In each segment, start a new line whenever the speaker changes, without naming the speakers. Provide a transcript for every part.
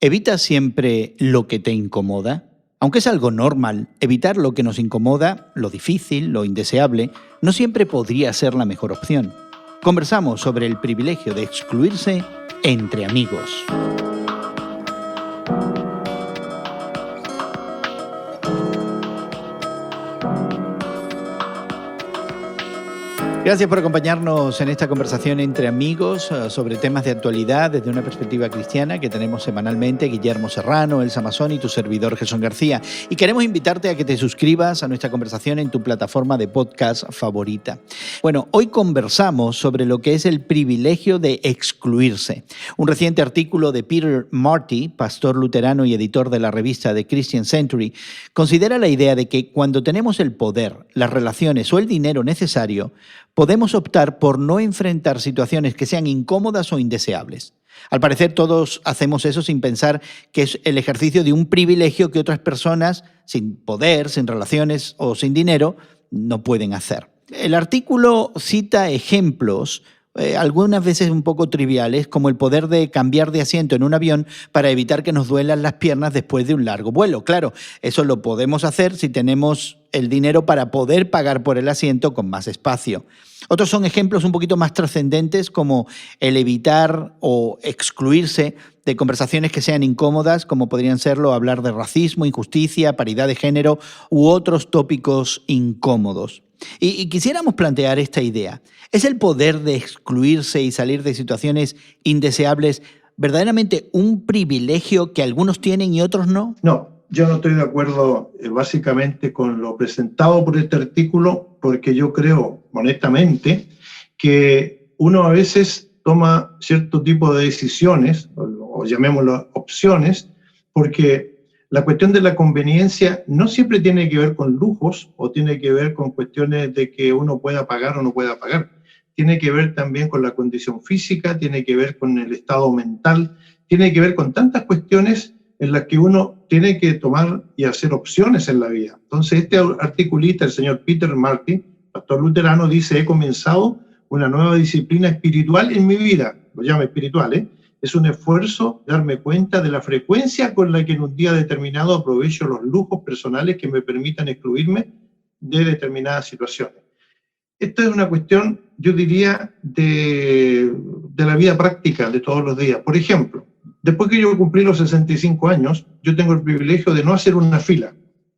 ¿Evitas siempre lo que te incomoda? Aunque es algo normal, evitar lo que nos incomoda, lo difícil, lo indeseable, no siempre podría ser la mejor opción. Conversamos sobre el privilegio de excluirse entre amigos. Gracias por acompañarnos en esta conversación entre amigos sobre temas de actualidad desde una perspectiva cristiana que tenemos semanalmente Guillermo Serrano, Elsa Mazón y tu servidor Jesús García. Y queremos invitarte a que te suscribas a nuestra conversación en tu plataforma de podcast favorita. Bueno, hoy conversamos sobre lo que es el privilegio de excluirse. Un reciente artículo de Peter Marty, pastor luterano y editor de la revista The Christian Century, considera la idea de que cuando tenemos el poder, las relaciones o el dinero necesario, podemos optar por no enfrentar situaciones que sean incómodas o indeseables. Al parecer todos hacemos eso sin pensar que es el ejercicio de un privilegio que otras personas, sin poder, sin relaciones o sin dinero, no pueden hacer. El artículo cita ejemplos, algunas veces un poco triviales, como el poder de cambiar de asiento en un avión para evitar que nos duelan las piernas después de un largo vuelo. Claro, eso lo podemos hacer si tenemos el dinero para poder pagar por el asiento con más espacio. Otros son ejemplos un poquito más trascendentes, como el evitar o excluirse de conversaciones que sean incómodas, como podrían serlo hablar de racismo, injusticia, paridad de género u otros tópicos incómodos. Y quisiéramos plantear esta idea. ¿Es el poder de excluirse y salir de situaciones indeseables verdaderamente un privilegio que algunos tienen y otros no?
No, yo no estoy de acuerdo básicamente con lo presentado por este artículo, porque yo creo, honestamente, que uno a veces toma cierto tipo de decisiones, o llamémoslo opciones, porque la cuestión de la conveniencia no siempre tiene que ver con lujos o tiene que ver con cuestiones de que uno pueda pagar o no pueda pagar. Tiene que ver también con la condición física, tiene que ver con el estado mental, tiene que ver con tantas cuestiones en las que uno tiene que tomar y hacer opciones en la vida. Entonces, este articulista, el señor Peter Marty, pastor luterano, dice: he comenzado una nueva disciplina espiritual en mi vida, lo llama espiritual, ¿eh? Es un esfuerzo darme cuenta de la frecuencia con la que en un día determinado aprovecho los lujos personales que me permitan excluirme de determinadas situaciones. Esta es una cuestión, yo diría, de la vida práctica de todos los días. Por ejemplo, después que yo cumplí los 65 años, yo tengo el privilegio de no hacer una fila.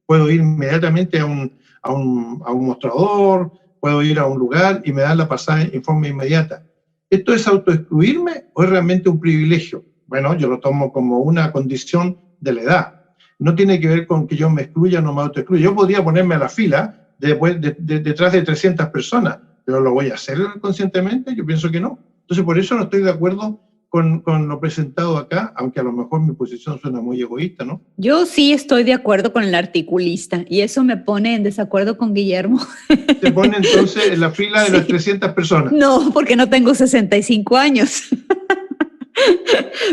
Puedo ir inmediatamente a un mostrador, puedo ir a un lugar y me dan la pasada en forma inmediata. ¿Esto es autoexcluirme o es realmente un privilegio? Bueno, yo lo tomo como una condición de la edad. No tiene que ver con que yo me excluya o no me autoexcluya. Yo podría ponerme a la fila detrás de 300 personas, pero ¿lo voy a hacer conscientemente? Yo pienso que no. Entonces, por eso no estoy de acuerdo con lo presentado acá, aunque a lo mejor mi posición suena muy egoísta, ¿no?
Yo sí estoy de acuerdo con el articulista y eso me pone en desacuerdo con Guillermo.
¿Te pone entonces en la fila de las 300 personas?
No, porque no tengo 65 años.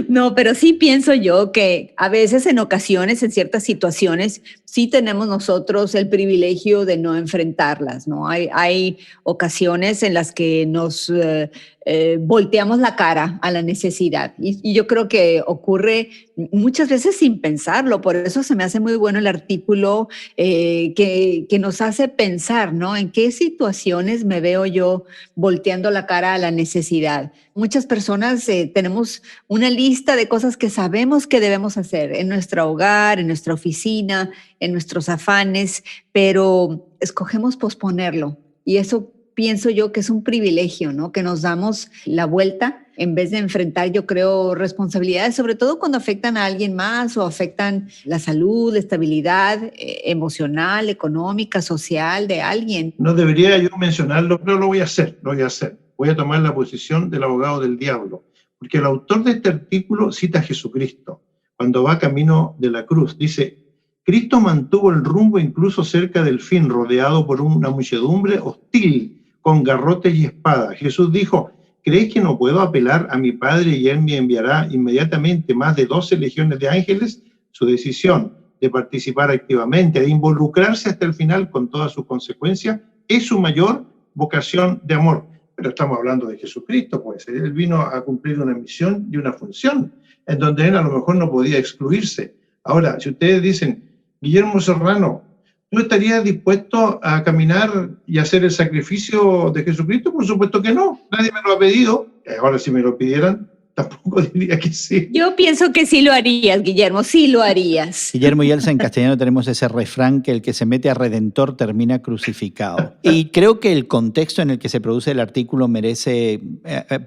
No, pero sí pienso yo que a veces, en ocasiones, en ciertas situaciones, sí tenemos nosotros el privilegio de no enfrentarlas, ¿no? Hay ocasiones en las que nos volteamos la cara a la necesidad y yo creo que ocurre muchas veces sin pensarlo. Por eso se me hace muy bueno el artículo que nos hace pensar, ¿no? En qué situaciones me veo yo volteando la cara a la necesidad. Muchas personas tenemos una lista de cosas que sabemos que debemos hacer en nuestro hogar, en nuestra oficina, en nuestros afanes, pero escogemos posponerlo. Y eso pienso yo que es un privilegio, ¿no? Que nos damos la vuelta en vez de enfrentar, yo creo, responsabilidades, sobre todo cuando afectan a alguien más o afectan la salud, la estabilidad emocional, económica, social de alguien.
No debería yo mencionarlo, pero lo voy a hacer. Voy a tomar la posición del abogado del diablo, porque el autor de este artículo cita a Jesucristo cuando va camino de la cruz. Dice: Cristo mantuvo el rumbo incluso cerca del fin, rodeado por una muchedumbre hostil, con garrotes y espadas. Jesús dijo: ¿crees que no puedo apelar a mi Padre y Él me enviará inmediatamente más de 12 legiones de ángeles? Su decisión de participar activamente, de involucrarse hasta el final con todas sus consecuencias, es su mayor vocación de amor. Pero estamos hablando de Jesucristo, pues. Él vino a cumplir una misión y una función. en donde él a lo mejor no podía excluirse. Ahora, si ustedes dicen, Guillermo Serrano, ¿tú estarías dispuesto a caminar y hacer el sacrificio de Jesucristo? Por supuesto que no, nadie me lo ha pedido. Ahora, si me lo pidieran, tampoco diría que sí.
Yo pienso que sí lo harías, Guillermo, sí lo harías.
Guillermo y Elsa, en castellano tenemos ese refrán que el que se mete a redentor termina crucificado. Y creo que el contexto en el que se produce el artículo merece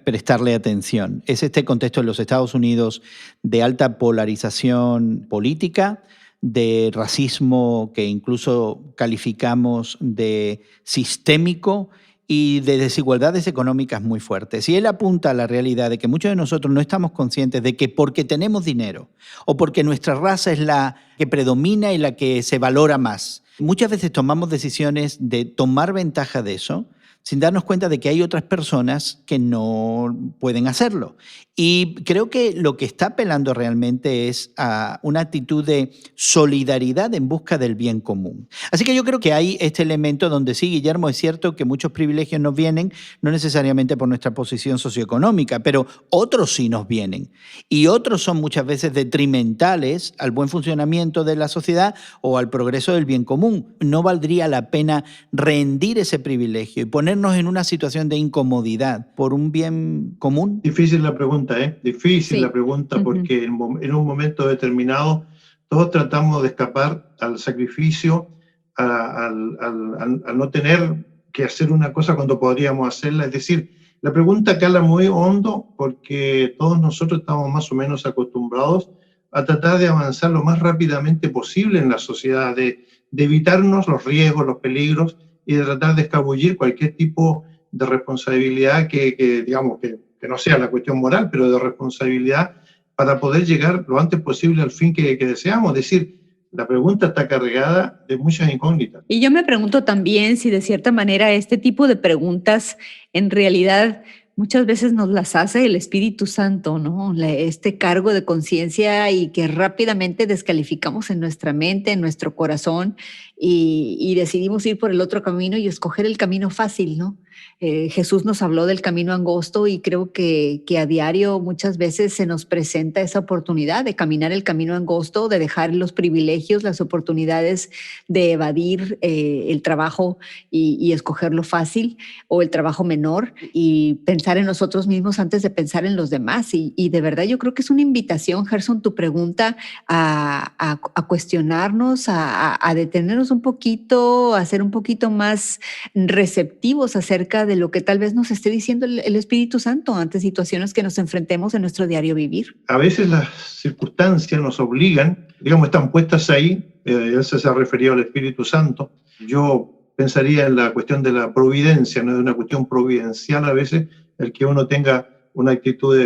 prestarle atención. Es este contexto en los Estados Unidos de alta polarización política, de racismo que incluso calificamos de sistémico y de desigualdades económicas muy fuertes. Y él apunta a la realidad de que muchos de nosotros no estamos conscientes de que porque tenemos dinero o porque nuestra raza es la que predomina y la que se valora más, muchas veces tomamos decisiones de tomar ventaja de eso sin darnos cuenta de que hay otras personas que no pueden hacerlo. Y creo que lo que está apelando realmente es a una actitud de solidaridad en busca del bien común. Así que yo creo que hay este elemento donde sí, Guillermo, es cierto que muchos privilegios nos vienen, no necesariamente por nuestra posición socioeconómica, pero otros sí nos vienen. Y otros son muchas veces detrimentales al buen funcionamiento de la sociedad o al progreso del bien común. ¿No valdría la pena rendir ese privilegio y ponernos en una situación de incomodidad por un bien común?
Difícil la pregunta, ¿eh? Difícil
Sí.
la pregunta, porque en un momento determinado todos tratamos de escapar al sacrificio, al no tener que hacer una cosa cuando podríamos hacerla. Es decir, la pregunta cala muy hondo porque todos nosotros estamos más o menos acostumbrados a tratar de avanzar lo más rápidamente posible en la sociedad, de evitarnos los riesgos, los peligros y de tratar de escabullir cualquier tipo de responsabilidad que digamos, que no sea la cuestión moral, pero de responsabilidad para poder llegar lo antes posible al fin que deseamos. Es decir, la pregunta está cargada de muchas incógnitas.
Y yo me pregunto también si de cierta manera este tipo de preguntas en realidad muchas veces nos las hace el Espíritu Santo, ¿no? Este cargo de conciencia y que rápidamente descalificamos en nuestra mente, en nuestro corazón y decidimos ir por el otro camino y escoger el camino fácil, ¿no? Jesús nos habló del camino angosto y creo que a diario muchas veces se nos presenta esa oportunidad de caminar el camino angosto, de dejar los privilegios, las oportunidades de evadir el trabajo y escoger lo fácil o el trabajo menor y pensar en nosotros mismos antes de pensar en los demás. Y de verdad yo creo que es una invitación, Gerson, tu pregunta a cuestionarnos, a detenernos un poquito, a ser un poquito más receptivos acerca de lo que tal vez nos esté diciendo el Espíritu Santo ante situaciones que nos enfrentemos en nuestro diario vivir.
A veces las circunstancias nos obligan, digamos, están puestas ahí, él se ha referido al Espíritu Santo. Yo pensaría en la cuestión de la providencia, no es una cuestión providencial a veces el que uno tenga una actitud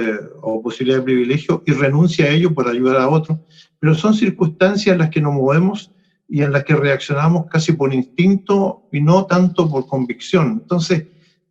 o posibilidad de privilegio y renuncia a ello por ayudar a otros, pero son circunstancias en las que nos movemos y en las que reaccionamos casi por instinto y no tanto por convicción. Entonces,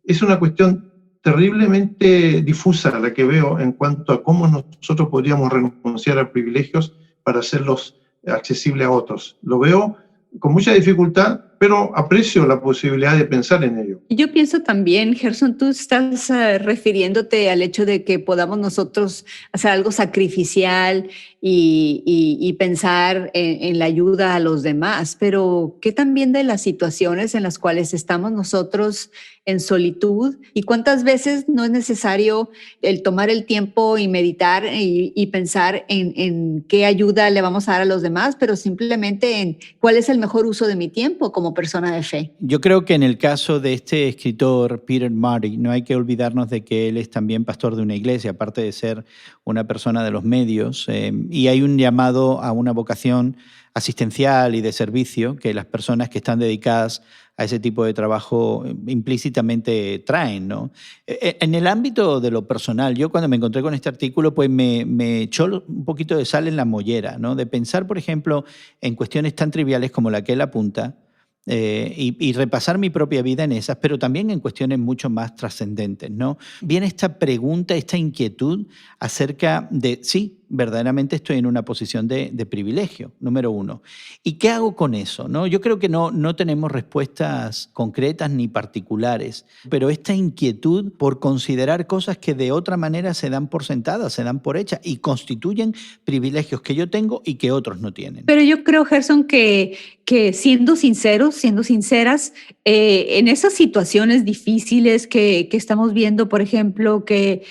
es una cuestión terriblemente difusa la que veo en cuanto a cómo nosotros podríamos renunciar a privilegios para hacerlos accesibles a otros. Lo veo con mucha dificultad, pero aprecio la posibilidad de pensar en ello.
Y yo pienso también, Gerson, tú estás refiriéndote al hecho de que podamos nosotros hacer algo sacrificial y pensar en la ayuda a los demás, pero ¿qué también de las situaciones en las cuales estamos nosotros en solitud? ¿Y cuántas veces no es necesario el tomar el tiempo y meditar y pensar en qué ayuda le vamos a dar a los demás, pero simplemente en cuál es el mejor uso de mi tiempo como persona de fe?
Yo creo que en el caso de este escritor, Peter Marty, no hay que olvidarnos de que él es también pastor de una iglesia, aparte de ser una persona de los medios, y hay un llamado a una vocación asistencial y de servicio que las personas que están dedicadas a ese tipo de trabajo implícitamente traen, ¿no? En el ámbito de lo personal, yo cuando me encontré con este artículo, pues me echó un poquito de sal en la mollera, ¿no? De pensar, por ejemplo, en cuestiones tan triviales como la que él apunta, y repasar mi propia vida en esas, pero también en cuestiones mucho más trascendentes, ¿no? Viene esta pregunta, esta inquietud acerca de, sí, verdaderamente estoy en una posición de privilegio, número uno. ¿Y qué hago con eso? ¿No? Yo creo que no tenemos respuestas concretas ni particulares, pero esta inquietud por considerar cosas que de otra manera se dan por sentadas, se dan por hechas y constituyen privilegios que yo tengo y que otros no tienen.
Pero yo creo, Gerson, que siendo sinceros, siendo sinceras, en esas situaciones difíciles que estamos viendo, por ejemplo, que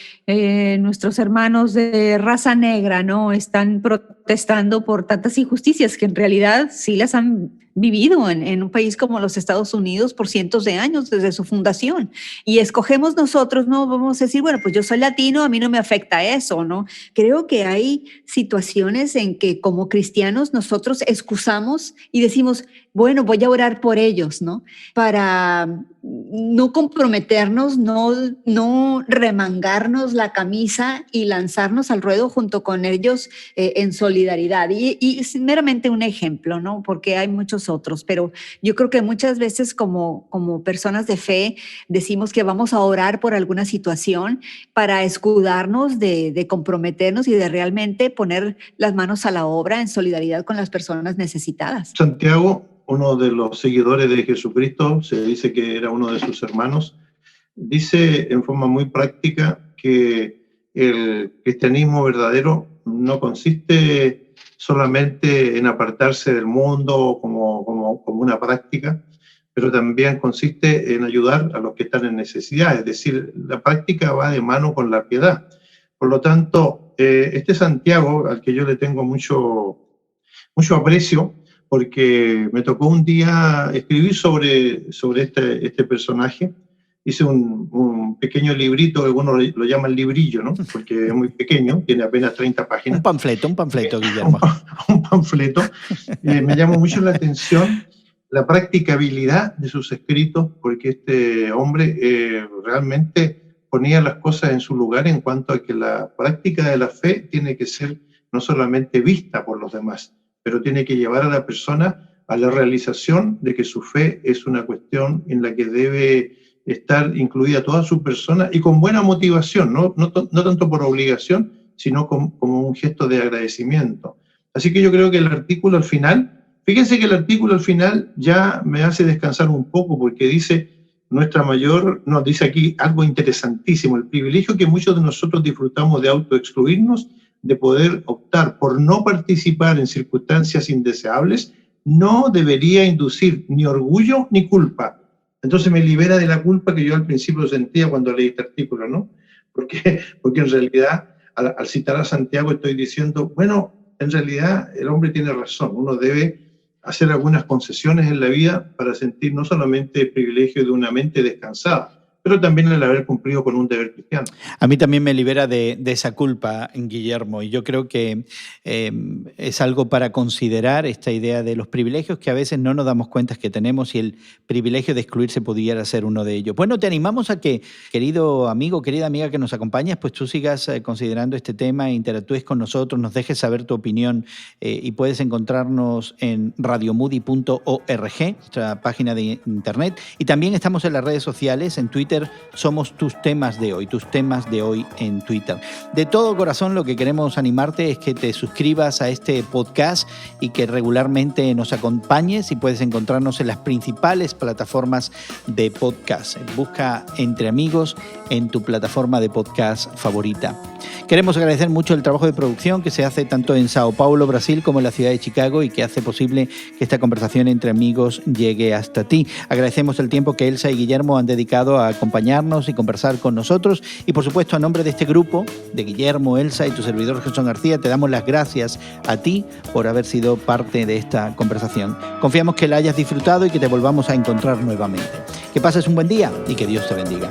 nuestros hermanos de raza negra, ¿no?, están protestando por tantas injusticias que en realidad sí las han vivido en un país como los Estados Unidos por cientos de años desde su fundación. Y escogemos nosotros, no vamos a decir, bueno, pues yo soy latino, a mí no me afecta eso, ¿no? Creo que hay situaciones en que como cristianos nosotros excusamos y decimos, bueno, voy a orar por ellos, ¿no? Para no comprometernos, no remangarnos la camisa y lanzarnos al ruedo junto con ellos en solidaridad. Y es meramente un ejemplo, ¿no? Porque hay muchos otros, pero yo creo que muchas veces como personas de fe decimos que vamos a orar por alguna situación para escudarnos de comprometernos y de realmente poner las manos a la obra en solidaridad con las personas necesitadas.
Santiago, uno de los seguidores de Jesucristo, se dice que era uno de sus hermanos, dice en forma muy práctica que el cristianismo verdadero no consiste solamente en apartarse del mundo como una práctica, pero también consiste en ayudar a los que están en necesidad, es decir, la práctica va de mano con la piedad. Por lo tanto, este Santiago, al que yo le tengo mucho aprecio, porque me tocó un día escribir sobre este personaje. Hice un pequeño librito, algunos lo llaman librillo, ¿no? Porque es muy pequeño, tiene apenas 30 páginas.
Un panfleto, Guillermo.
Un panfleto. Me llamó mucho la atención la practicabilidad de sus escritos, porque este hombre realmente ponía las cosas en su lugar en cuanto a que la práctica de la fe tiene que ser no solamente vista por los demás, pero tiene que llevar a la persona a la realización de que su fe es una cuestión en la que debe estar incluida toda su persona y con buena motivación, no tanto por obligación, sino como un gesto de agradecimiento. Así que yo creo que el artículo al final, fíjense que el artículo al final ya me hace descansar un poco porque dice, nos dice aquí algo interesantísimo, el privilegio que muchos de nosotros disfrutamos de autoexcluirnos, de poder optar por no participar en circunstancias indeseables, no debería inducir ni orgullo ni culpa. Entonces me libera de la culpa que yo al principio sentía cuando leí este artículo, ¿no? Porque en realidad, al citar a Santiago, estoy diciendo, bueno, en realidad el hombre tiene razón, uno debe hacer algunas concesiones en la vida para sentir no solamente el privilegio de una mente descansada, pero también el haber cumplido con un deber cristiano.
A mí también me libera de esa culpa, Guillermo, y yo creo que es algo para considerar esta idea de los privilegios que a veces no nos damos cuenta que tenemos y el privilegio de excluirse pudiera ser uno de ellos. Bueno, te animamos a que, querido amigo, querida amiga que nos acompañas, pues tú sigas considerando este tema, interactúes con nosotros, nos dejes saber tu opinión y puedes encontrarnos en radiomoody.org, nuestra página de internet, y también estamos en las redes sociales, en Twitter, somos tus temas de hoy en Twitter. De todo corazón lo que queremos animarte es que te suscribas a este podcast y que regularmente nos acompañes y puedes encontrarnos en las principales plataformas de podcast. Busca Entre Amigos en tu plataforma de podcast favorita. Queremos agradecer mucho el trabajo de producción que se hace tanto en Sao Paulo, Brasil, como en la ciudad de Chicago y que hace posible que esta conversación entre amigos llegue hasta ti. Agradecemos el tiempo que Elsa y Guillermo han dedicado a acompañarnos y conversar con nosotros y por supuesto a nombre de este grupo, de Guillermo, Elsa y tu servidor Gerson García, te damos las gracias a ti por haber sido parte de esta conversación. Confiamos que la hayas disfrutado y que te volvamos a encontrar nuevamente. Que pases un buen día y que Dios te bendiga.